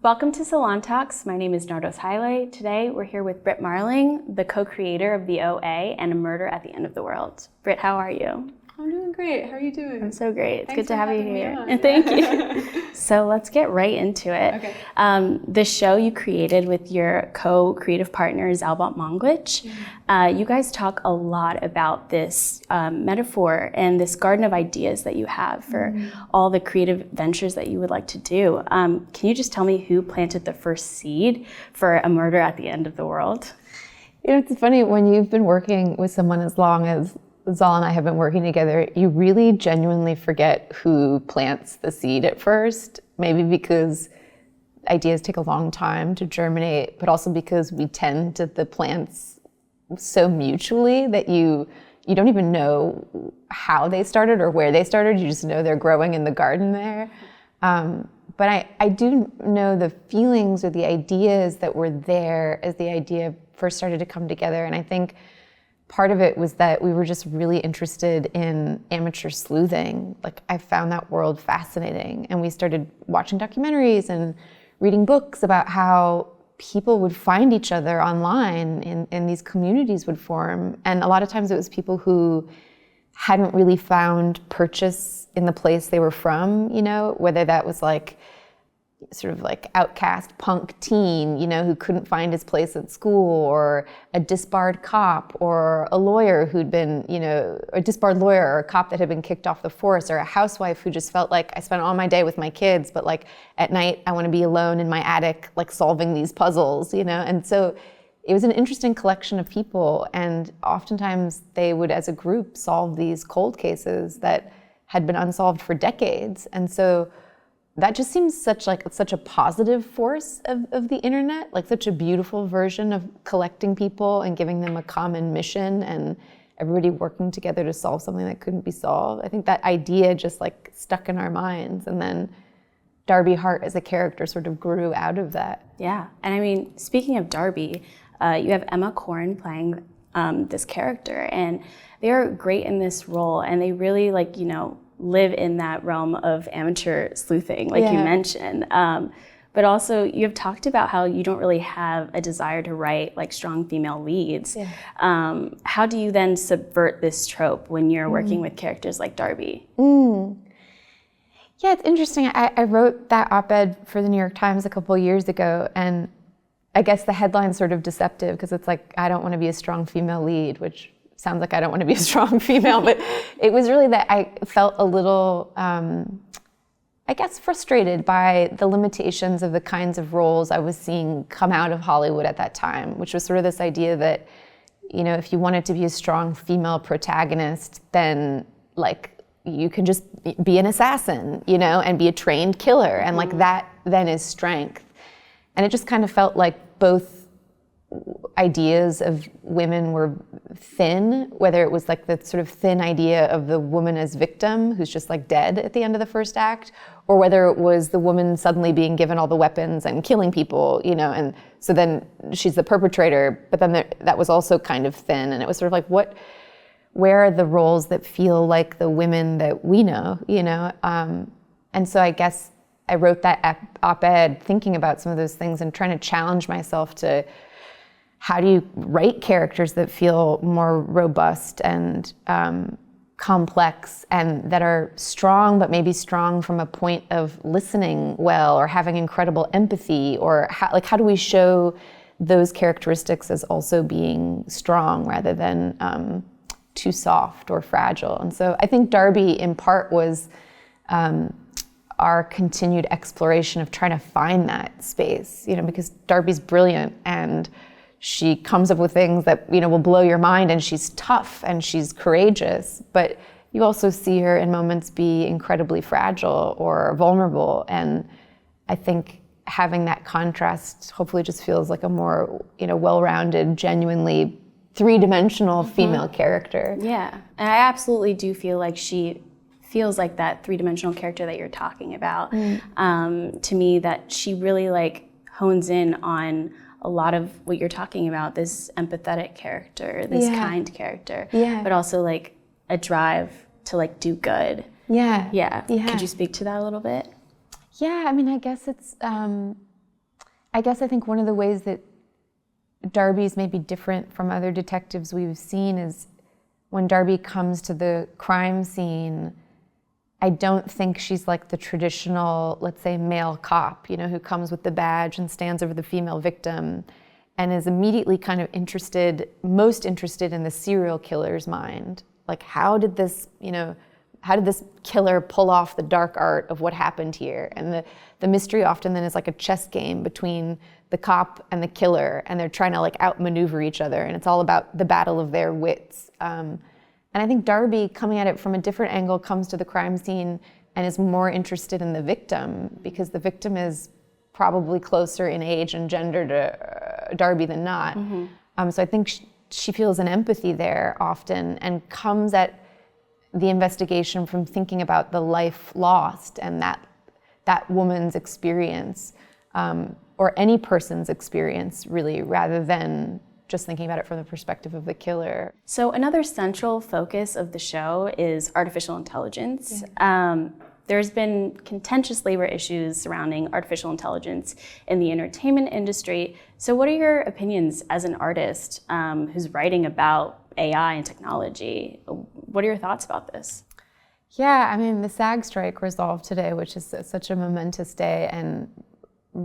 Welcome to Salon Talks. My name is Nardos Haile. Today we're here with Brit Marling, the co-creator of the OA and A Murder at the End of the World. Brit, how are you? I'm doing great. How are you doing? I'm so great. It's Thanks good to have you here. on. Thank you. So let's get right into it. Okay. The show you created with your co-creative partner, Zal Batmanglij. You guys talk a lot about this metaphor and this garden of ideas that you have for all the creative ventures that you would like to do. Can you just tell me who planted the first seed for A Murder at the End of the World? You know, it's funny, when you've been working with someone as long as Zal and I have been working together, you really genuinely forget who plants the seed at first, maybe because ideas take a long time to germinate, but also because we tend to the plants so mutually that you don't even know how they started or where they started. You just know they're growing in the garden there. But I do know the feelings or the ideas that were there as the idea first started to come together. And I think part of it was that we were just really interested in amateur sleuthing. Like, I found that world fascinating. And we started watching documentaries and reading books about how people would find each other online and these communities would form. And a lot of times it was people who hadn't really found purchase in the place they were from, you know, whether that was like sort of like outcast punk teen, you know, who couldn't find his place at school, or a disbarred cop, or a lawyer who'd been, you know, a disbarred lawyer or a cop that had been kicked off the force, or a housewife who just felt like, I spent all my day with my kids, but like at night I want to be alone in my attic, like solving these puzzles, you know? And so it was an interesting collection of people, and oftentimes they would, as a group, solve these cold cases that had been unsolved for decades. And so that just seems such a positive force of the internet, like such a beautiful version of collecting people and giving them a common mission and everybody working together to solve something that couldn't be solved. I think that idea just like stuck in our minds, and then Darby Hart as a character sort of grew out of that. Yeah, and I mean, speaking of Darby, you have Emma Corrin playing this character, and they are great in this role, and they really, like, you know, live in that realm of amateur sleuthing, like you mentioned. But also, you have talked about how you don't really have a desire to write like strong female leads. How do you then subvert this trope when you're working with characters like Darby? Yeah, it's interesting. I wrote that op-ed for the New York Times a couple of years ago, and I guess the headline's sort of deceptive because it's like, I don't want to be a strong female lead, which sounds like I don't want to be a strong female, but it was really that I felt a little, I guess, frustrated by the limitations of the kinds of roles I was seeing come out of Hollywood at that time, which was sort of this idea that, you know, if you wanted to be a strong female protagonist, then like you can just be an assassin, you know, and be a trained killer, and like that then is strength. And it just kind of felt like both ideas of women were thin, whether it was like the sort of thin idea of the woman as victim who's just like dead at the end of the first act, or whether it was the woman suddenly being given all the weapons and killing people, you know, and so then she's the perpetrator, but then that was also kind of thin. And it was sort of like, where are the roles that feel like the women that we know, you know? And so I guess I wrote that op-ed thinking about some of those things and trying to challenge myself to, how do you write characters that feel more robust and complex and that are strong, but maybe strong from a point of listening well or having incredible empathy, or how do we show those characteristics as also being strong rather than too soft or fragile? And so I think Darby in part was our continued exploration of trying to find that space, you know, because Darby's brilliant and she comes up with things that, you know, will blow your mind, and she's tough and she's courageous, but you also see her in moments be incredibly fragile or vulnerable. And I think having that contrast hopefully just feels like a more, you know, well-rounded, genuinely three-dimensional female character. Yeah, and I absolutely do feel like she feels like that three-dimensional character that you're talking about. To me, that she really like hones in on a lot of what you're talking about, this empathetic character, this kind character, but also like a drive to like do good. Yeah. Could you speak to that a little bit? Yeah, I mean, I guess it's I guess I think one of the ways that Darby's maybe different from other detectives we've seen is when Darby comes to the crime scene, I don't think she's like the traditional, let's say, male cop, who comes with the badge and stands over the female victim and is immediately kind of most interested in the serial killer's mind. Like, how did this killer pull off the dark art of what happened here? And the mystery often then is like a chess game between the cop and the killer, and they're trying to like outmaneuver each other, and it's all about the battle of their wits. And I think Darby, coming at it from a different angle, comes to the crime scene and is more interested in the victim, because the victim is probably closer in age and gender to Darby than not. So I think she feels an empathy there often, and comes at the investigation from thinking about the life lost and that woman's experience, or any person's experience, really, rather than just thinking about it from the perspective of the killer. So another central focus of the show is artificial intelligence. There's been contentious labor issues surrounding artificial intelligence in the entertainment industry. So what are your opinions as an artist who's writing about AI and technology? What are your thoughts about this? Yeah, I mean, the SAG strike resolved today, which is such a momentous day, and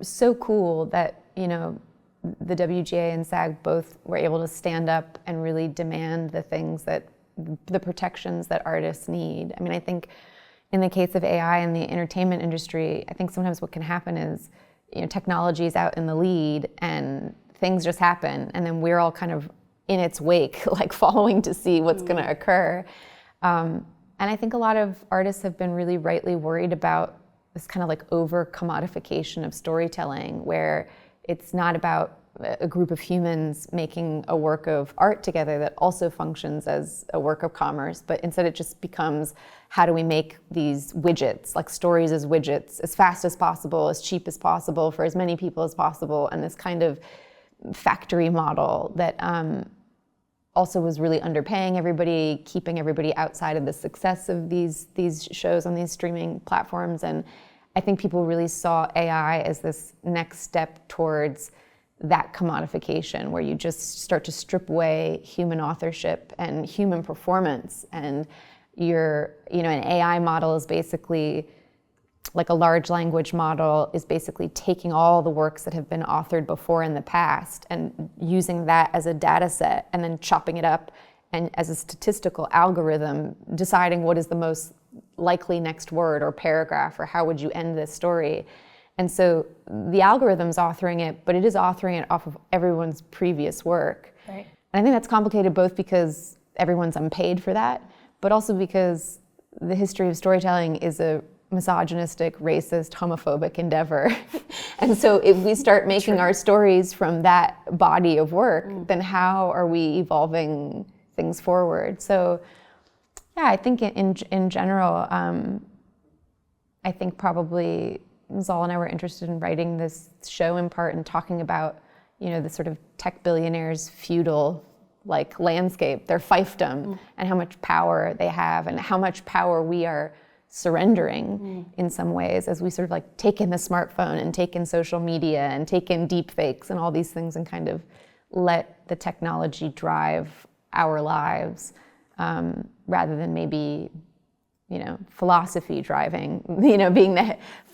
so cool that, the WGA and SAG both were able to stand up and really demand the protections that artists need. I mean, I think in the case of AI in the entertainment industry, I think sometimes what can happen is, technology is out in the lead and things just happen, and then we're all kind of in its wake, like following to see what's going to occur. And I think a lot of artists have been really rightly worried about this kind of like over commodification of storytelling, where it's not about a group of humans making a work of art together that also functions as a work of commerce, but instead it just becomes, how do we make these widgets, like stories as widgets, as fast as possible, as cheap as possible, for as many people as possible, and this kind of factory model that also was really underpaying everybody, keeping everybody outside of the success of these shows on these streaming platforms. And I think people really saw AI as this next step towards that commodification, where you just start to strip away human authorship and human performance. And an AI model is basically like a large language model is basically taking all the works that have been authored before in the past and using that as a data set, and then chopping it up and as a statistical algorithm, deciding what is the most likely next word or paragraph, or how would you end this story. And so the algorithm's authoring it, but it is authoring it off of everyone's previous work. Right. And I think that's complicated both because everyone's unpaid for that, but also because the history of storytelling is a misogynistic, racist, homophobic endeavor. And so if we start making our stories from that body of work, then how are we evolving things forward? So yeah, I think in general, I think probably Zal and I were interested in writing this show in part and talking about, the sort of tech billionaires' feudal like landscape, their fiefdom, and how much power they have, and how much power we are surrendering in some ways as we sort of like take in the smartphone and take in social media and take in deep fakes and all these things, and kind of let the technology drive our lives, rather than maybe philosophy driving,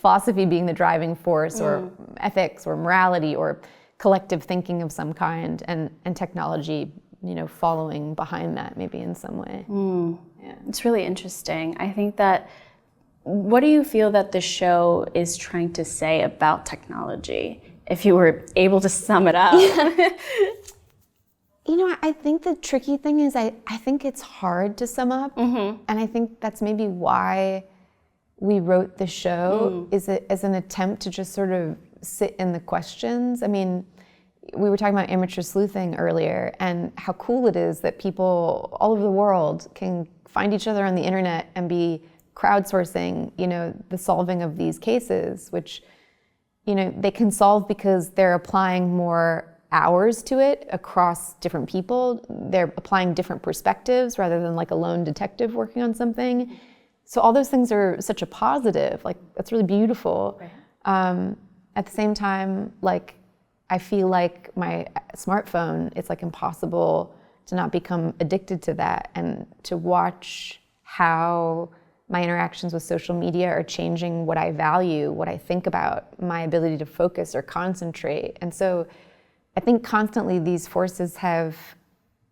philosophy being the driving force, or ethics or morality or collective thinking of some kind, and technology following behind that maybe in some way. Yeah. It's really interesting. I think that, what do you feel that the show is trying to say about technology, if you were able to sum it up? I think the tricky thing is I think it's hard to sum up, and I think that's maybe why we wrote the show, is it as an attempt to just sort of sit in the questions. I mean, we were talking about amateur sleuthing earlier, and how cool it is that people all over the world can find each other on the internet and be crowdsourcing, the solving of these cases, which, they can solve because they're applying more hours to it across different people. They're applying different perspectives rather than like a lone detective working on something. So all those things are such a positive, like that's really beautiful. Right. At the same time, like I feel like my smartphone, it's like impossible to not become addicted to that, and to watch how my interactions with social media are changing what I value, what I think about, my ability to focus or concentrate. And so I think constantly these forces have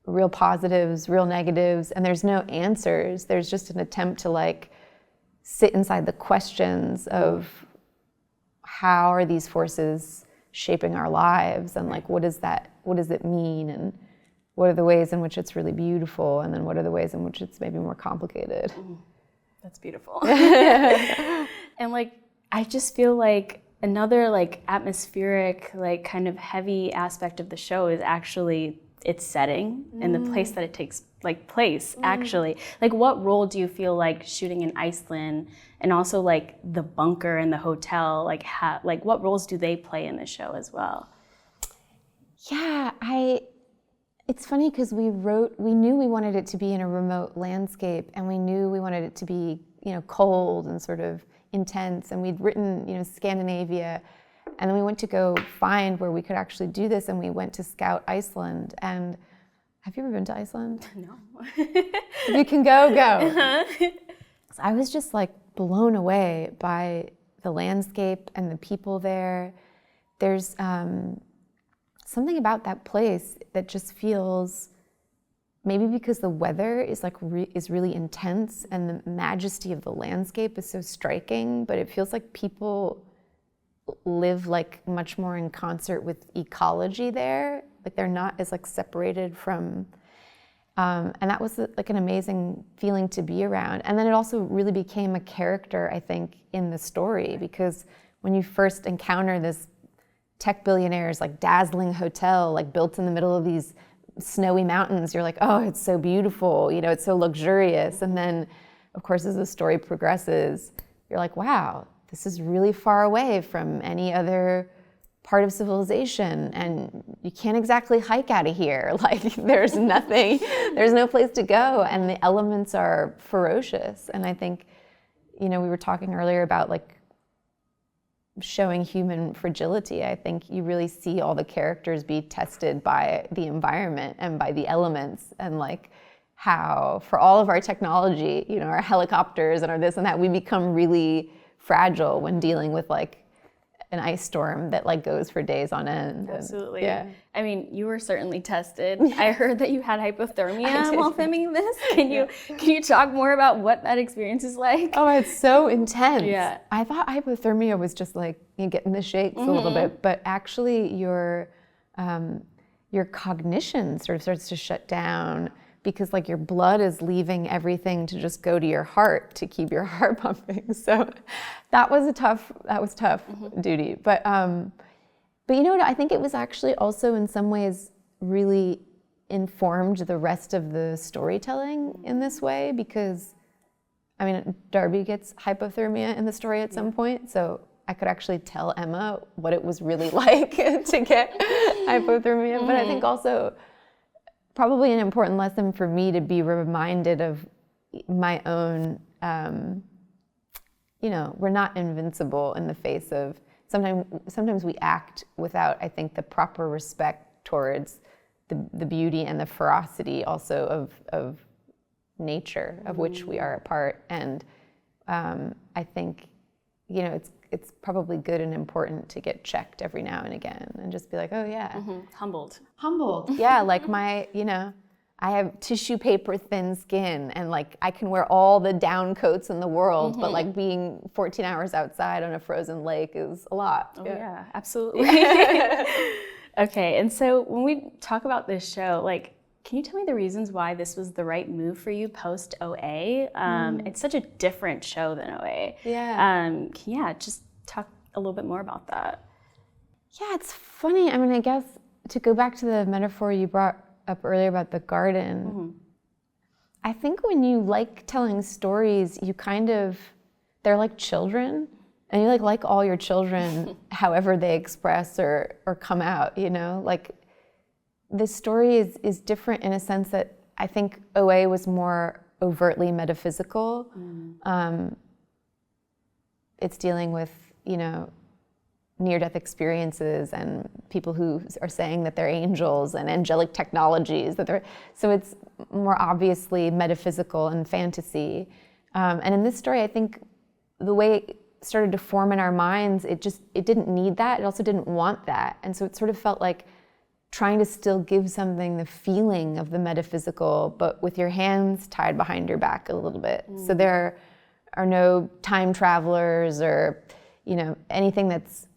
real positives, real negatives, and there's no answers. There's just an attempt to like sit inside the questions of how are these forces shaping our lives, and like what does it mean, and what are the ways in which it's really beautiful, and then what are the ways in which it's maybe more complicated. That's beautiful. And like I just feel like another like atmospheric, like kind of heavy aspect of the show is actually its setting and the place that it takes place actually. Like what role do you feel like shooting in Iceland, and also like the bunker and the hotel, like what roles do they play in the show as well? Yeah, it's funny because we knew we wanted it to be in a remote landscape, and we knew we wanted it to be, cold and sort of intense, and we'd written, Scandinavia, and then we went to go find where we could actually do this, and we went to scout Iceland. And have you ever been to Iceland? No. If you can go. So I was just like blown away by the landscape and the people there. There's something about that place that just feels, maybe because the weather is is really intense and the majesty of the landscape is so striking, but it feels like people live like much more in concert with ecology there. Like they're not as like separated from, and that was like an amazing feeling to be around. And then it also really became a character, I think, in the story, because when you first encounter this tech billionaire's like dazzling hotel, like built in the middle of these snowy mountains, you're like, oh, it's so beautiful, it's so luxurious. And then, of course, as the story progresses, you're like, wow, this is really far away from any other part of civilization, and you can't exactly hike out of here. Like there's nothing, there's no place to go, and the elements are ferocious. And I think, we were talking earlier about like showing human fragility. I think you really see all the characters be tested by the environment and by the elements, and like how for all of our technology, our helicopters and our this and that, we become really fragile when dealing with like an ice storm that like goes for days on end. Absolutely. Yeah. I mean, you were certainly tested. I heard that you had hypothermia while filming this. Can you talk more about what that experience is like? Oh, it's so intense. Yeah. I thought hypothermia was just like getting the shakes a little bit, but actually your cognition sort of starts to shut down, because like your blood is leaving everything to just go to your heart to keep your heart pumping. So that was tough duty. But you know what? I think it was actually also in some ways really informed the rest of the storytelling in this way, because I mean, Darby gets hypothermia in the story at some point, so I could actually tell Emma what it was really like to get hypothermia. But I think also probably an important lesson for me to be reminded of my own, we're not invincible in the face of, sometimes we act without, I think, the proper respect towards the beauty and the ferocity also of nature, of which we are a part. And I think, it's probably good and important to get checked every now and again and just be like, oh yeah. Humbled. Yeah, like I have tissue paper thin skin, and like I can wear all the down coats in the world, but like being 14 hours outside on a frozen lake is a lot. Oh yeah, absolutely. Okay, and so when we talk about this show, like, can you tell me the reasons why this was the right move for you post OA? It's such a different show than OA. Yeah. Just talk a little bit more about that. Yeah, it's funny. I mean, I guess to go back to the metaphor you brought up earlier about the garden, I think when you like telling stories, they're like children, and you like all your children, however they express or come out, like this story is different in a sense that I think OA was more overtly metaphysical. It's dealing with, near-death experiences and people who are saying that they're angels and angelic technologies so it's more obviously metaphysical and fantasy. And in this story, I think the way it started to form in our minds, it didn't need that. It also didn't want that. And so it sort of felt like trying to still give something the feeling of the metaphysical, but with your hands tied behind your back a little bit. So there are no time travelers or, anything that's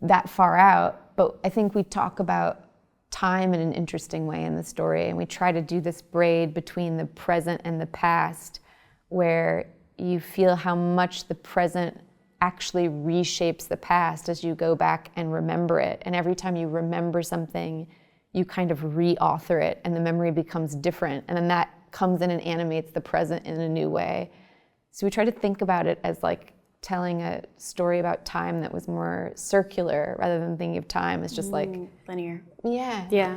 that far out. But I think we talk about time in an interesting way in the story, and we try to do this braid between the present and the past, where you feel how much the present actually reshapes the past as you go back and remember it. And every time you remember something, you kind of re-author it, and the memory becomes different. And then that comes in and animates the present in a new way. So we try to think about it as like telling a story about time that was more circular rather than thinking of time as just like linear. Yeah.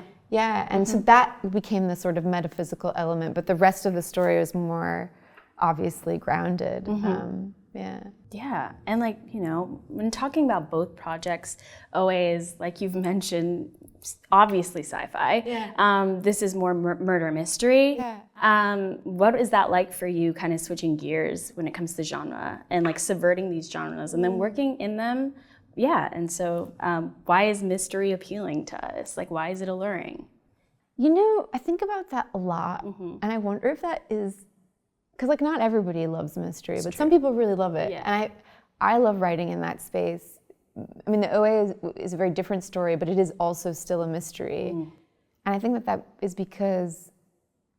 And so that became the sort of metaphysical element, but the rest of the story was more obviously grounded. Yeah, and like, when talking about both projects, OA is, like you've mentioned, obviously sci-fi. This is more murder mystery. What is that like for you, kind of switching gears when it comes to genre and like subverting these genres and then working in them? And so why is mystery appealing to us? Like, why is it alluring? I think about that a lot, and I wonder if that is because like not everybody loves mystery, but some people really love it. And I love writing in that space. I mean, the OA is a very different story, but it is also still a mystery. And I think that is because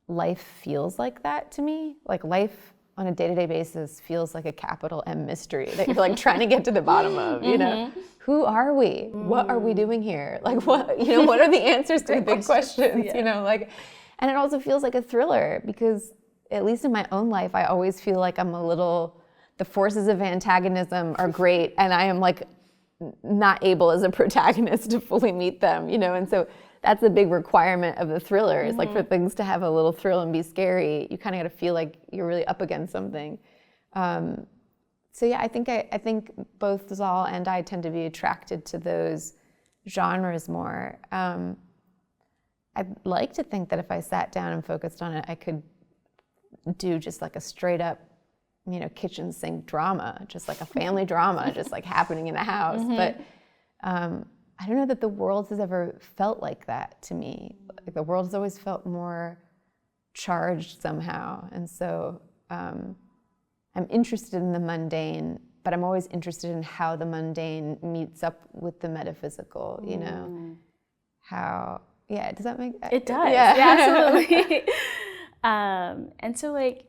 life feels like that to me. Like life on a day-to-day basis feels like a capital M mystery that you're like trying to get to the bottom of, Who are we? What are we doing here? Like what are the answers to the big questions, and it also feels like a thriller because at least in my own life, I always feel like the forces of antagonism are great, and I am like not able as a protagonist to fully meet them, and so that's a big requirement of the thriller is like for things to have a little thrill and be scary, you kind of got to feel like you're really up against something. I think both Zal and I tend to be attracted to those genres more. I'd like to think that if I sat down and focused on it, I could do just like a straight up, kitchen sink drama, just like a family drama, just like happening in a house. But I don't know that the world has ever felt like that to me. Like the world has always felt more charged somehow. And so I'm interested in the mundane, but I'm always interested in how the mundane meets up with the metaphysical, does that make sense? It does. Yeah, absolutely. And so like,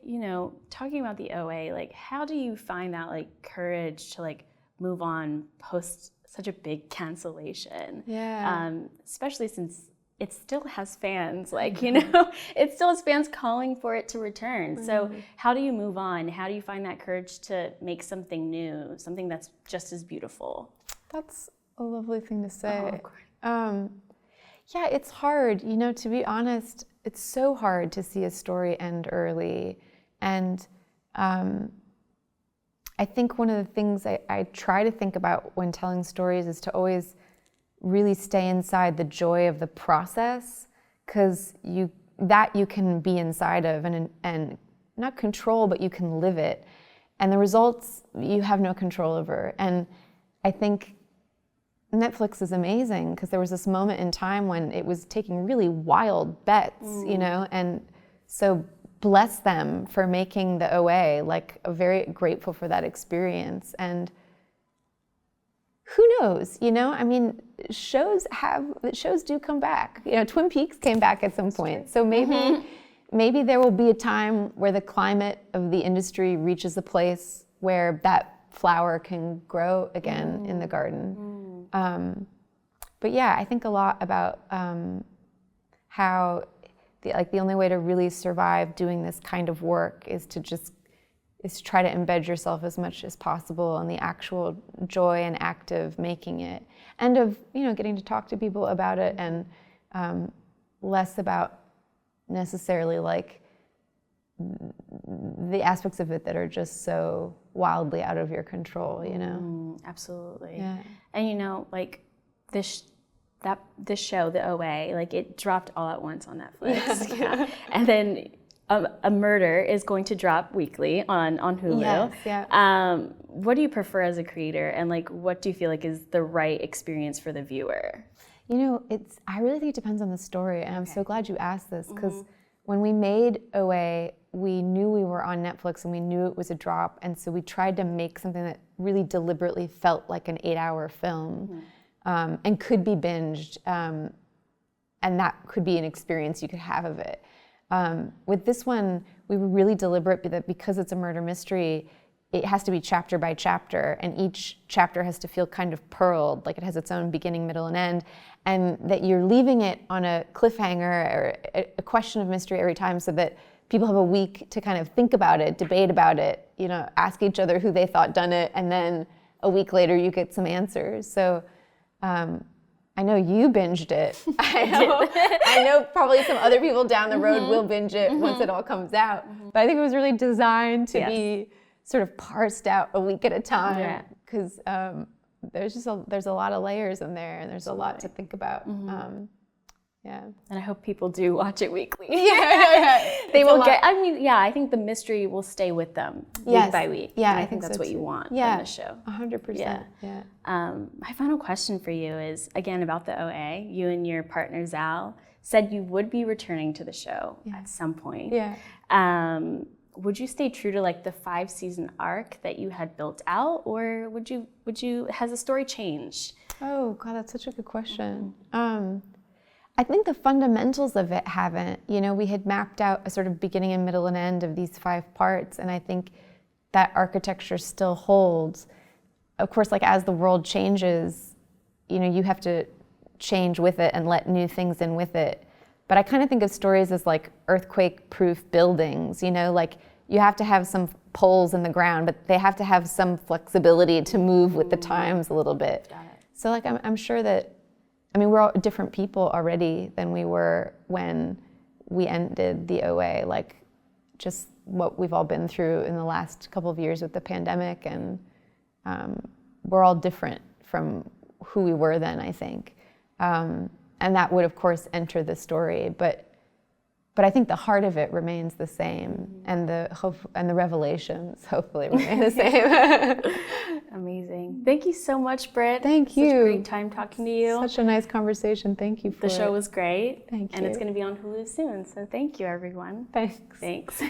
talking about the OA, like how do you find that like courage to like move on post such a big cancellation? Especially since it still has fans, like, it still has fans calling for it to return. So how do you move on? How do you find that courage to make something new, something that's just as beautiful? That's a lovely thing to say. It's hard, to be honest. It's so hard to see a story end early. And I think one of the things I try to think about when telling stories is to always really stay inside the joy of the process, because you can be inside of and not control, but you can live it. And the results you have no control over. And I think Netflix is amazing because there was this moment in time when it was taking really wild bets, and so bless them for making the OA. Like, very grateful for that experience. And who knows, I mean, shows do come back. Twin Peaks came back at some point. So maybe there will be a time where the climate of the industry reaches a place where that flower can grow again in the garden. But I think a lot about how the only way to really survive doing this kind of work is to try to embed yourself as much as possible in the actual joy and act of making it, and of getting to talk to people about it, and less about necessarily like the aspects of it that are just so wildly out of your control, you know? Absolutely. Yeah. And you know, like this show, the OA, like it dropped all at once on Netflix. Yeah. And then a Murder is going to drop weekly on Hulu. Yes, yeah. What do you prefer as a creator, and like what do you feel like is the right experience for the viewer? You know, I really think it depends on the story, and I'm so glad you asked this, because when we made OA, we knew we were on Netflix and we knew it was a drop, and so we tried to make something that really deliberately felt like an 8-hour film and could be binged, and that could be an experience you could have of it. With this one, we were really deliberate that because it's a murder mystery, it has to be chapter by chapter, and each chapter has to feel kind of pearled, like it has its own beginning, middle, and end, and that you're leaving it on a cliffhanger or a question of mystery every time, so that people have a week to kind of think about it, debate about it, you know, ask each other who they thought done it, and then a week later you get some answers. So I know you binged it. I know probably some other people down the road will binge it once it all comes out. But I think it was really designed to be sort of parsed out a week at a time, because there's a lot of layers in there, and there's a lot to think about. Yeah. And I hope people do watch it weekly. They will get, I mean, yeah, I think the mystery will stay with them week by week. Yeah, and I think that's so what too. you want from the show. 100%. Yeah. My final question for you is, again, about the OA. You and your partner, Zal, said you would be returning to the show at some point. Yeah. Would you stay true to like the 5-season arc that you had built out, or has the story changed? Oh, God, that's such a good question. I think the fundamentals of it haven't. You know, we had mapped out a sort of beginning and middle and end of these 5 parts, and I think that architecture still holds. Of course, like as the world changes, you know, you have to change with it and let new things in with it. But I kind of think of stories as like earthquake-proof buildings, you know, like you have to have some poles in the ground, but they have to have some flexibility to move with the times a little bit. Got it. So like I'm sure that, I mean, we're all different people already than we were when we ended the OA, like just what we've all been through in the last couple of years with the pandemic, and we're all different from who we were then, I think. And that would, of course, enter the story, but I think the heart of it remains the same, and the hope and the revelations hopefully remain the same. Amazing. Thank you so much, Brit. Thank you. Such a great time talking to you. Such a nice conversation. Thank you for The show was great. Thank you. And it's going to be on Hulu soon, so thank you, everyone. Thanks. Thanks.